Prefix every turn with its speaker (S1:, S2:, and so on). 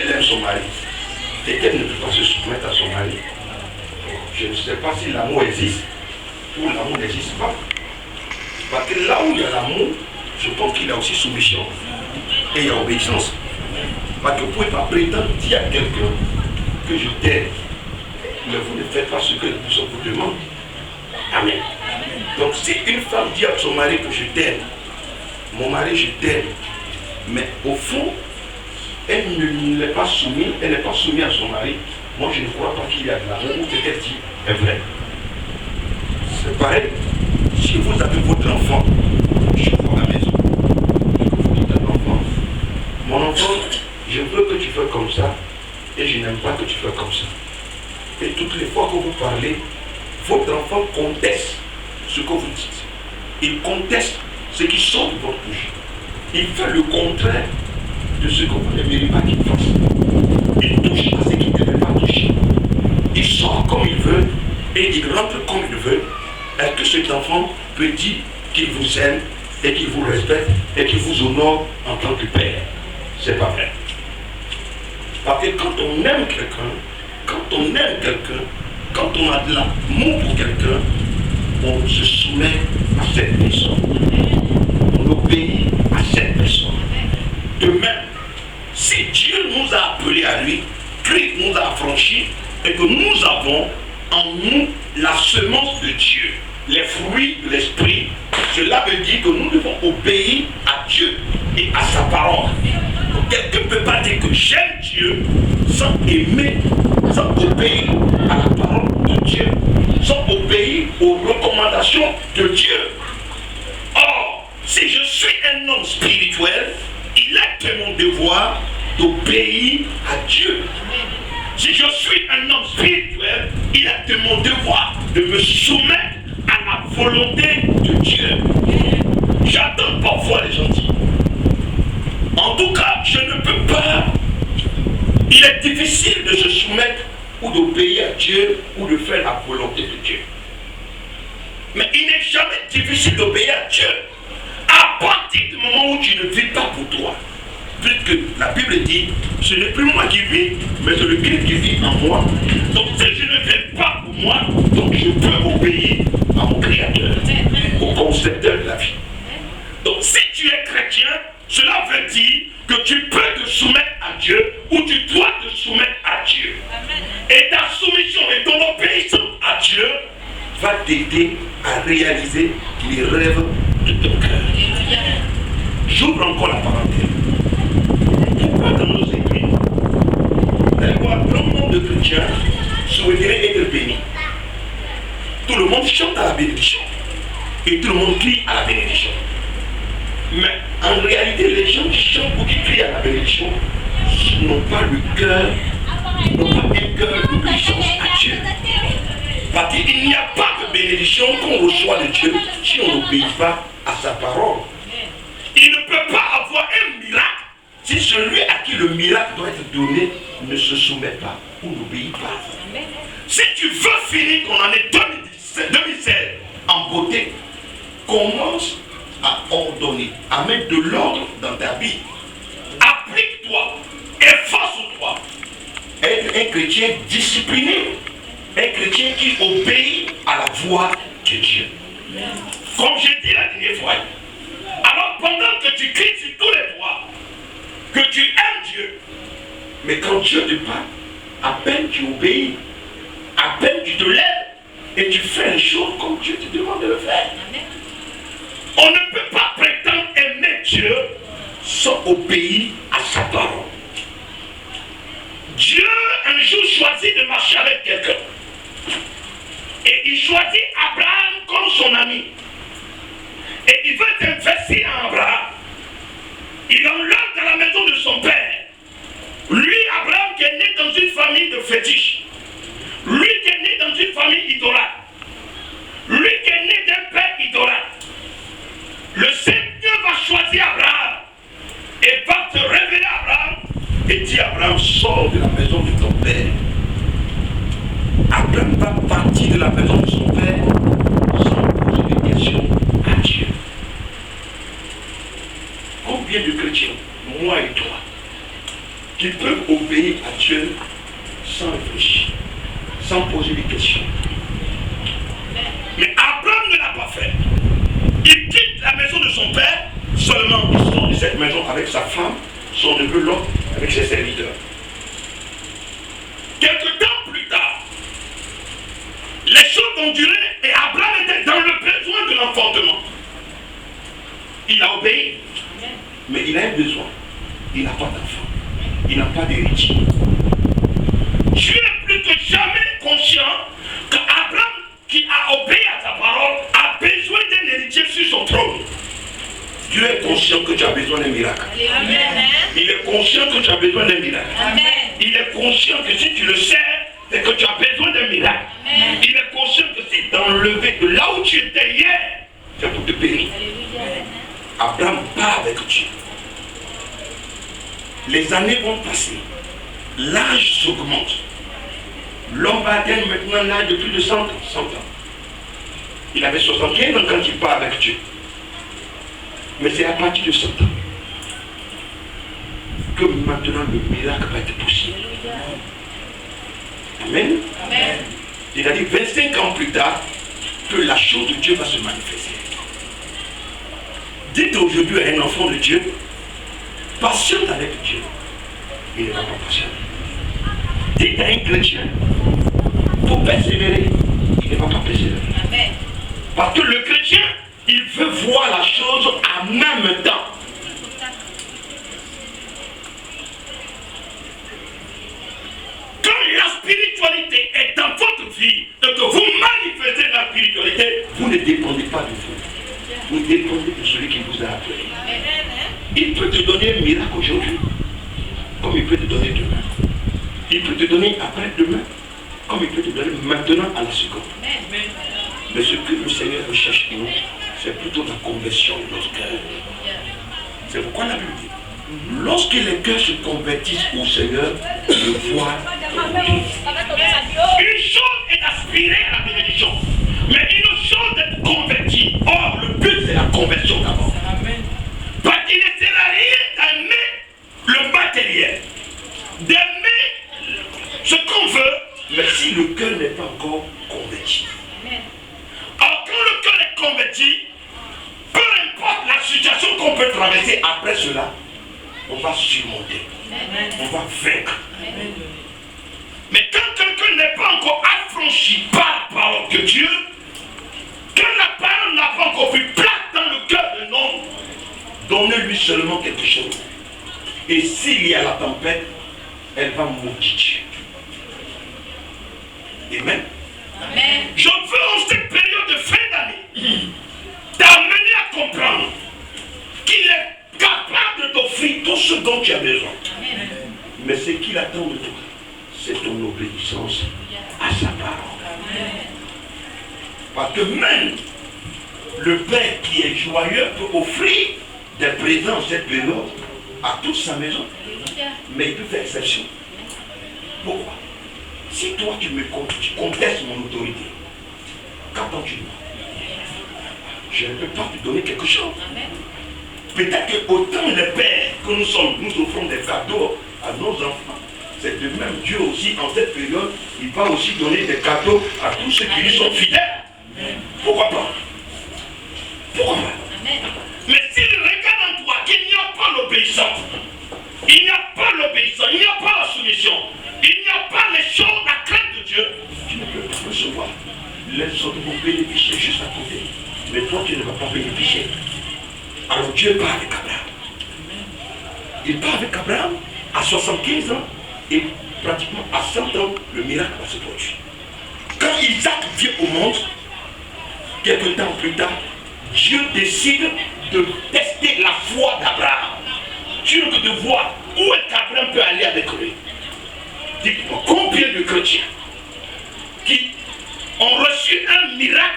S1: elle aime son mari et qu'elle ne peut pas se soumettre à son mari, je ne sais pas si l'amour existe ou l'amour n'existe pas. Parce que là où il y a l'amour, je pense qu'il y a aussi soumission et il y a obéissance. Parce que vous ne pouvez pas prétendre dire à quelqu'un que je t'aime, mais vous ne faites pas ce que la personne vous demande. Amen. Donc si une femme dit à son mari que je t'aime, mon mari je t'aime, mais au fond, elle ne l'est pas soumise, elle n'est pas soumise à son mari, moi je ne crois pas qu'il y a de l'amour, ou ce qu'elle dit est vrai. C'est pareil, si vous avez votre enfant chez vous à la maison, et que vous dites à l'enfant, mon enfant, je veux que tu fasses comme ça, et je n'aime pas que tu fasses comme ça. Et toutes les fois que vous parlez, votre enfant conteste ce que vous dites. Il conteste ce qui sort de votre bouche. Il fait le contraire de ce que vous n'aimeriez pas qu'il fasse. Il touche à ce qu'il ne devait pas toucher. Il sort comme il veut et il rentre comme il veut. Est-ce que cet enfant peut dire qu'il vous aime et qu'il vous respecte et qu'il vous honore en tant que père? C'est pas vrai. Parce que quand on aime quelqu'un, quand on a de l'amour pour quelqu'un, on se soumet à cette personne. On obéit à cette personne. De même, si Dieu nous a appelés à lui, Christ nous a affranchis, et que nous avons en nous la semence de Dieu, les fruits de l'esprit, cela veut dire que nous devons obéir à Dieu et à sa parole. Quelqu'un ne peut pas dire que j'aime Dieu sans aimer, sans obéir à la parole de Dieu, sans obéir aux recommandations de Dieu. Or, si je suis un homme spirituel, il est de mon devoir d'obéir à Dieu. Si je suis un homme spirituel, il est de mon devoir de me soumettre à la volonté de Dieu. J'attends parfois les gens dire. En tout cas, je ne peux pas. Il est difficile de se soumettre ou d'obéir à Dieu ou de faire la volonté de Dieu. Mais il n'est jamais difficile d'obéir à Dieu à partir du moment où tu ne vis pas pour toi. Puisque la Bible dit, ce n'est plus moi qui vis, mais c'est le Christ qui vit en moi. Donc si je ne vis pas pour moi, donc je peux obéir à mon Créateur, au concepteur de la vie. Donc si tu es chrétien, cela veut dire que tu peux te soumettre à Dieu ou tu dois te soumettre à Dieu. Amen. Et ta soumission et ton obéissance à Dieu va t'aider à réaliser les rêves de ton cœur. J'ouvre encore la parenthèse. Pourquoi dans nos églises, vous allez voir grand nombre de chrétiens souhaiteraient être bénis. Tout le monde chante à la bénédiction et tout le monde crie à la bénédiction. Mais en réalité, les gens qui chantent ou qui crient à la bénédiction n'ont pas le cœur, n'ont pas un cœur d'obéissance à Dieu. Parce qu'il n'y a pas de bénédiction qu'on reçoit de Dieu si on n'obéit pas à sa parole. Il ne peut pas avoir un miracle si celui à qui le miracle doit être donné ne se soumet pas ou n'obéit pas. Si tu veux finir ton année 2016 en beauté, commence à ordonner, à mettre de l'ordre dans ta vie. Applique-toi, efforce-toi. Être un chrétien discipliné, un chrétien qui obéit à la voix de Dieu. Comme j'ai dit la dernière fois, alors pendant que tu cries sur tous les toits, que tu aimes Dieu, mais quand Dieu te parle, à peine tu obéis, à peine tu te lèves et tu fais les choses comme Dieu te demande de le faire. On ne peut pas prétendre aimer Dieu sans obéir à sa parole. Dieu un jour choisit de marcher avec quelqu'un. Et il choisit Abraham comme son ami. Et il veut investir en Abraham. Il enlève dans la maison de son père. Lui, Abraham, qui est né dans une famille de fétiches. Lui qui est né dans une famille idolâtre. Lui qui est né d'un père idolâtre. Le Seigneur va choisir Abraham et va te révéler à Abraham et dit Abraham, sors de la maison de ton père. Abraham va partir de la maison de son père sans poser de questions à Dieu. Combien de chrétiens, moi et toi, qui qui peuvent obéir à Dieu sans réfléchir, sans poser des questions. Mais Abraham ne l'a pas fait. Il quitte la maison de son père, seulement il sort de cette maison avec sa femme, son neveu Lot, avec ses serviteurs. Quelque temps plus tard, les choses ont duré et Abraham était dans le besoin de l'enfantement. Il a obéi, mais il a un besoin. Il n'a pas d'enfant. Il n'a pas d'héritier. Dieu est plus que jamais conscient qu'Abraham, qui a obéi à sa parole, a besoin d'un héritier sur son trône. Dieu est conscient que tu as besoin d'un miracle. Amen. Il est conscient que tu as besoin d'un miracle. Amen. Il est conscient que si tu le sais, c'est que tu as besoin d'un miracle. Amen. Il est conscient que si t'enlever de là où tu étais hier, c'est pour te périr. Abraham part avec Dieu. Les années vont passer. L'âge s'augmente. L'homme va atteindre maintenant l'âge de plus de 100 ans. Il avait 75 ans quand il part avec Dieu. Mais c'est à partir de 100 ans que maintenant le miracle va être possible. Amen. Amen. C'est-à-dire 25 ans plus tard que la chose de Dieu va se manifester. Dites aujourd'hui à un enfant de Dieu, patiente avec Dieu. Il ne va pas patienter. Dites à un chrétien, il faut persévérer. Il ne va pas persévérer. Amen. Parce que le chrétien, il veut voir la chose en même temps. Quand la spiritualité est dans votre vie et que vous manifestez la spiritualité, vous ne dépendez pas de vous. Vous dépendez de celui qui vous a appelé. Il peut te donner un miracle aujourd'hui, comme il peut te donner demain. Il peut te donner après-demain, comme il peut te donner maintenant à la seconde. Mais ce que le Seigneur recherche nous, c'est plutôt la conversion de notre cœur. C'est pourquoi la Bible dit, lorsque les cœurs se convertissent au Seigneur, le voient. Une chose est d'aspirer à la bénédiction, mais une autre chose d'être converti. Or, le but c'est la conversion d'abord. Parce qu'il ne sert à rien d'aimer le matériel, d'aimer ce qu'on veut, mais si le cœur n'est pas encore converti. Or, quand le cœur est converti, peu importe la situation qu'on peut traverser après cela, on va surmonter, on va vaincre. Mais quand quelqu'un n'est pas encore affranchi par la parole de Dieu, quand la parole n'a pas encore pris place dans le cœur d'un homme, donnez-lui seulement quelque chose. Et s'il y a la tempête, elle va maudire. Amen. Amen. Je veux en cette période de fin d'année t'amener à comprendre qu'il est capable de t'offrir tout ce dont tu as besoin. Amen. Mais ce qu'il attend de toi, c'est ton obéissance à sa parole. Amen. Parce que même le Père qui est joyeux peut offrir des présents cette période à toute sa maison. Mais il peut faire exception. Pourquoi? Si toi tu contestes mon autorité, qu'attends-tu de moi? Je ne peux pas te donner quelque chose. Peut-être que autant les pères que nous sommes, nous offrons des cadeaux à nos enfants. C'est de même Dieu aussi, en cette période, il va aussi donner des cadeaux à tous ceux qui lui sont fidèles. Pourquoi pas? Pourquoi pas? Mais s'il regarde en toi qu'il n'y a pas l'obéissance, il n'y a pas l'obéissance, il n'y a pas la soumission, il n'y a pas les choses, la crainte de Dieu, tu ne peux pas recevoir. Les autres vont bénéficier juste à côté. Mais toi, tu ne vas pas bénéficier. Alors Dieu part avec Abraham. Il part avec Abraham à 75 ans et pratiquement à 100 ans, le miracle va se produire. Quand Isaac vient au monde, quelques temps plus tard, Dieu décide de tester la foi d'Abraham. Dieu que de voir où est qu'Abraham peut aller avec lui. Dites-moi, combien de chrétiens qui ont reçu un miracle